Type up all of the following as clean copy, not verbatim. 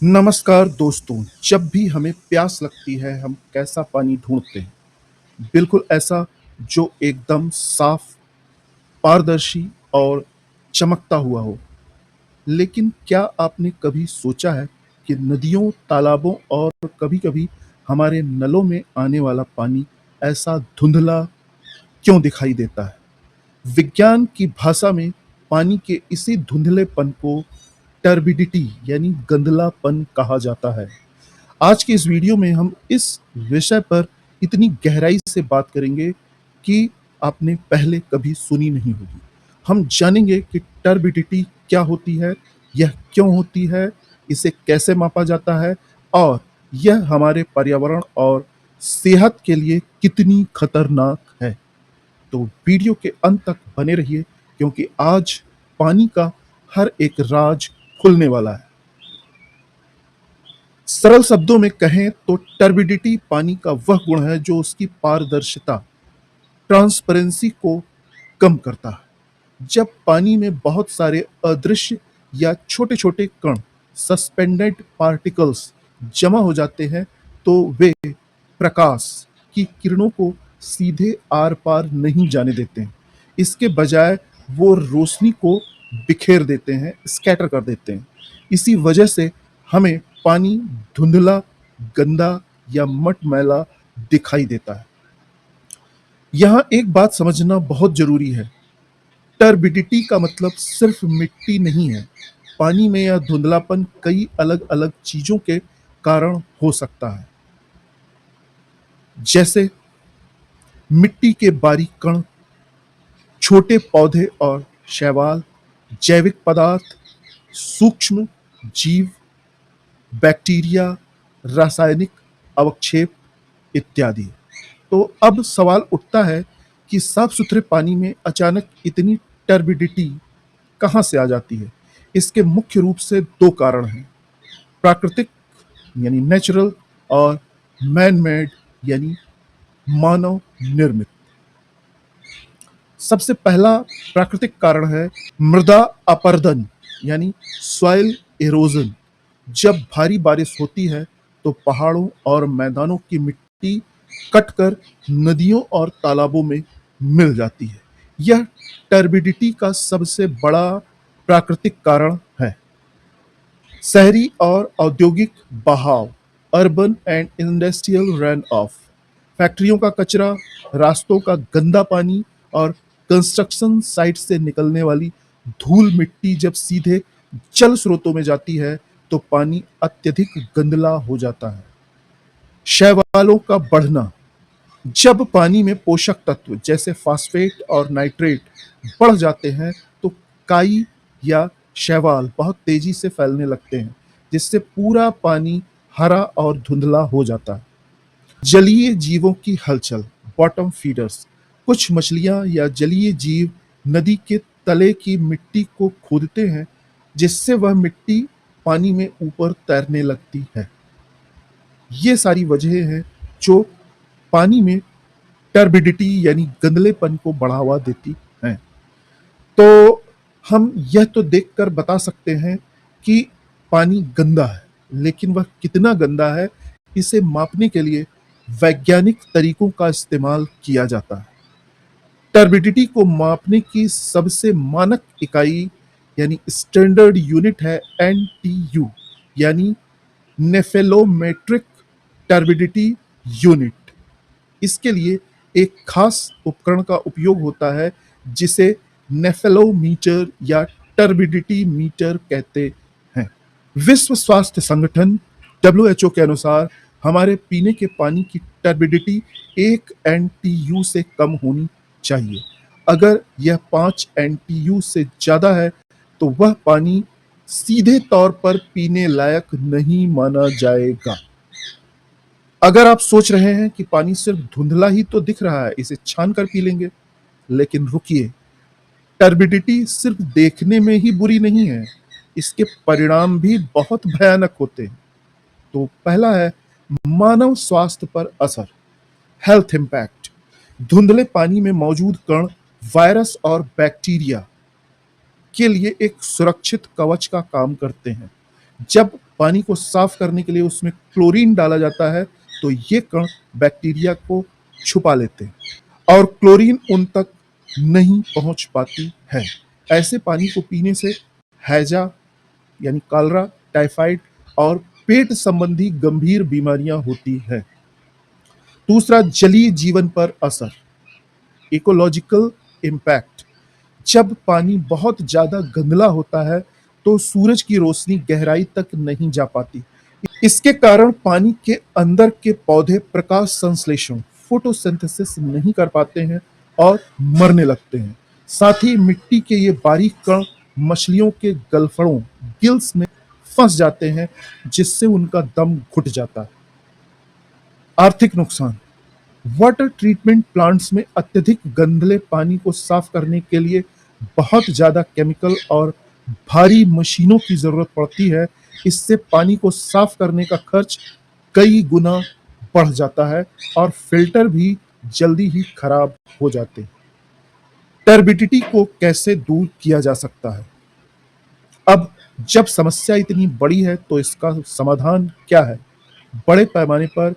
नमस्कार दोस्तों, जब भी हमें प्यास लगती है हम कैसा पानी ढूँढते हैं? बिल्कुल ऐसा जो एकदम साफ, पारदर्शी और चमकता हुआ हो। लेकिन क्या आपने कभी सोचा है कि नदियों, तालाबों और कभी-कभी हमारे नलों में आने वाला पानी ऐसा धुंधला क्यों दिखाई देता है? विज्ञान की भाषा में पानी के इसी धुंधलेपन को टर्बिडिटी यानी गंधलापन कहा जाता है। आज के इस वीडियो में हम इस विषय पर इतनी गहराई से बात करेंगे कि आपने पहले कभी सुनी नहीं होगी। हम जानेंगे कि टर्बिडिटी क्या होती है, यह क्यों होती है, इसे कैसे मापा जाता है और यह हमारे पर्यावरण और सेहत के लिए कितनी खतरनाक है। तो वीडियो के अंत तक बने रहिए क्योंकि आज पानी का हर एक राज खुलने वाला है। सरल शब्दों में कहें तो टर्बिडिटी पानी का वह गुण है जो उसकी पारदर्शिता ट्रांसपेरेंसी को कम करता है। जब पानी में बहुत सारे अदृश्य या छोटे-छोटे कण सस्पेंडेड पार्टिकल्स जमा हो जाते हैं तो वे प्रकाश की किरणों को सीधे आर-पार नहीं जाने देते हैं। इसके बजाय वो रोशनी को बिखेर देते हैं, स्कैटर कर देते हैं। इसी वजह से हमें पानी धुंधला, गंदा या मटमैला दिखाई देता है। यहाँ एक बात समझना बहुत ज़रूरी है, टर्बिडिटी का मतलब सिर्फ मिट्टी नहीं है। पानी में यह धुंधलापन कई अलग-अलग चीज़ों के कारण हो सकता है। जैसे मिट्टी के बारीक कण, छोटे पौधे और शैवाल, जैविक पदार्थ, सूक्ष्म जीव, बैक्टीरिया, रासायनिक अवक्षेप इत्यादि। तो अब सवाल उठता है कि साफ-सुथरे पानी में अचानक इतनी टर्बिडिटी कहाँ से आ जाती है? इसके मुख्य रूप से 2 कारण हैं, प्राकृतिक यानी नेचुरल और मैन मेड यानी मानव निर्मित। सबसे पहला प्राकृतिक कारण है मृदा अपरदन यानी सॉइल इरोजन। जब भारी बारिश होती है तो पहाड़ों और मैदानों की मिट्टी कटकर नदियों और तालाबों में मिल जाती है। यह टर्बिडिटी का सबसे बड़ा प्राकृतिक कारण है। शहरी और औद्योगिक बहाव, urban and industrial run of, फैक्ट्रियों का कचरा, रास्तों का गंदा पानी और कंस्ट्रक्शन साइट से निकलने वाली धूल मिट्टी जब सीधे जल स्रोतों में जाती है तो पानी अत्यधिक गंदला हो जाता है। शैवालों का बढ़ना, जब पानी में पोषक तत्व जैसे फास्फेट और नाइट्रेट बढ़ जाते हैं तो काई या शैवाल बहुत तेजी से फैलने लगते हैं, जिससे पूरा पानी हरा और धुंधला हो जाता है। जलीय जीवों की हलचल, बॉटम फीडर्स, कुछ मछलियां या जलीय जीव नदी के तले की मिट्टी को खोदते हैं, जिससे वह मिट्टी पानी में ऊपर तैरने लगती है। ये सारी वजहें हैं जो पानी में टर्बिडिटी यानी गंदलेपन को बढ़ावा देती हैं। तो हम यह तो देखकर बता सकते हैं कि पानी गंदा है, लेकिन वह कितना गंदा है इसे मापने के लिए वैज्ञानिक तरीकों का इस्तेमाल किया जाता है। टर्बिडिटी को मापने की सबसे मानक इकाई यानी स्टैंडर्ड यूनिट है एनटीयू यानी नेफेलोमेट्रिक टर्बिडिटी यूनिट। इसके लिए एक खास उपकरण का उपयोग होता है जिसे नेफेलोमीटर या टर्बिडिटी मीटर कहते हैं। विश्व स्वास्थ्य संगठन डब्ल्यूएचओ के अनुसार हमारे पीने के पानी की टर्बिडिटी 1 एनटीयू से कम होनी चाहिए। अगर यह 5 एनटीयू से ज़्यादा है तो वह पानी सीधे तौर पर पीने लायक नहीं माना जाएगा। अगर आप सोच रहे हैं कि पानी सिर्फ धुंधला ही तो दिख रहा है, इसे छान कर पी लेंगे, लेकिन रुकिए, टर्बिडिटी सिर्फ देखने में ही बुरी नहीं है, इसके परिणाम भी बहुत भयानक होते हैं। तो पहला है मानव स्वास्थ्य पर असर, हेल्थ इम्पैक्ट। धुंधले पानी में मौजूद कण वायरस और बैक्टीरिया के लिए एक सुरक्षित कवच का काम करते हैं। जब पानी को साफ करने के लिए उसमें क्लोरीन डाला जाता है, तो ये कण बैक्टीरिया को छुपा लेते हैं और क्लोरीन उन तक नहीं पहुंच पाती है। ऐसे पानी को पीने से हैजा यानी कॉलरा, टाइफाइड और पेट संबंधी गंभीर बीमारियां होती हैं। दूसरा, जलीय जीवन पर असर, इकोलॉजिकल इम्पैक्ट। जब पानी बहुत ज्यादा गंदला होता है तो सूरज की रोशनी गहराई तक नहीं जा पाती। इसके कारण पानी के अंदर के पौधे प्रकाश संश्लेषण फोटोसिंथेसिस नहीं कर पाते हैं और मरने लगते हैं। साथ ही मिट्टी के ये बारीक कण मछलियों के गलफड़ों गिल्स में फंस जाते हैं, जिससे उनका दम घुट जाता है। आर्थिक नुकसान, वाटर ट्रीटमेंट प्लांट्स में अत्यधिक गंदले पानी को साफ करने के लिए बहुत ज्यादा केमिकल और भारी मशीनों की जरूरत पड़ती है। इससे पानी को साफ करने का खर्च कई गुना बढ़ जाता है और फिल्टर भी जल्दी ही खराब हो जाते हैं। टर्बिडिटी को कैसे दूर किया जा सकता है? अब जब समस्या इतनी बड़ी है तो इसका समाधान क्या है? बड़े पैमाने पर,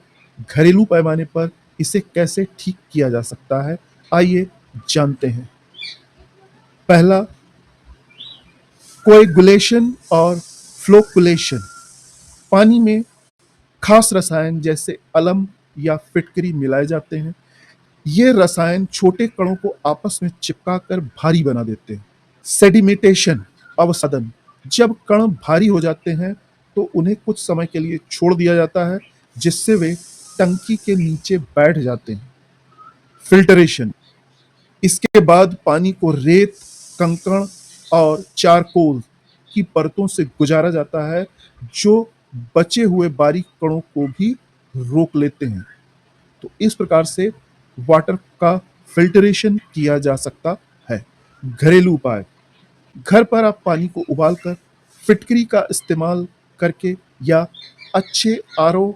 घरेलू पैमाने पर इसे कैसे ठीक किया जा सकता है, आइए जानते हैं। पहला, कोएगुलेशन और फ्लोकुलेशन। पानी में खास रसायन जैसे अलम या फिटकरी मिलाए जाते हैं। ये रसायन छोटे कणों को आपस में चिपकाकर भारी बना देते हैं। सेडिमेटेशन, अवसादन। जब कण भारी हो जाते हैं तो उन्हें कुछ समय के लिए छोड़ दिया जाता है, जिससे वे टंकी के नीचे बैठ जाते हैं। फिल्टरेशन, इसके बाद पानी को रेत, कंकड़ और चारकोल की परतों से गुजारा जाता है, जो बचे हुए बारीक कणों को भी रोक लेते हैं। तो इस प्रकार से वाटर का फिल्टरेशन किया जा सकता है। घरेलू उपाय, घर पर आप पानी को उबालकर फिटकरी का इस्तेमाल करके या अच्छे आरओ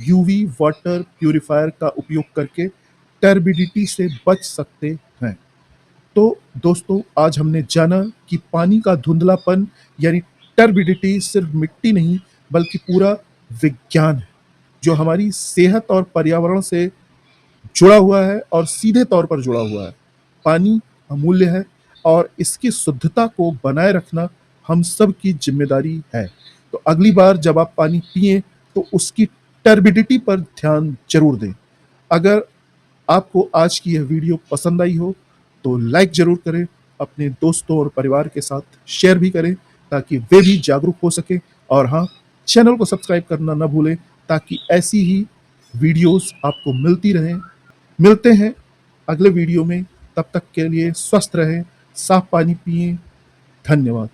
यूवी वाटर प्यूरिफायर का उपयोग करके टर्बिडिटी से बच सकते हैं। तो दोस्तों, आज हमने जाना कि पानी का धुंधलापन यानी टर्बिडिटी सिर्फ मिट्टी नहीं बल्कि पूरा विज्ञान है, जो हमारी सेहत और पर्यावरण से जुड़ा हुआ है और सीधे तौर पर जुड़ा हुआ है। पानी अमूल्य है और इसकी शुद्धता को बनाए रखना हम सब की जिम्मेदारी है। तो अगली बार जब आप पानी पिएं तो उसकी टर्बिडिटी पर ध्यान जरूर दें। अगर आपको आज की यह वीडियो पसंद आई हो तो लाइक जरूर करें, अपने दोस्तों और परिवार के साथ शेयर भी करें ताकि वे भी जागरूक हो सके। और हाँ, चैनल को सब्सक्राइब करना न भूलें ताकि ऐसी ही वीडियोस आपको मिलती रहें। मिलते हैं अगले वीडियो में, तब तक के लिए स्वस्थ रहें, साफ पानी पिएं। धन्यवाद।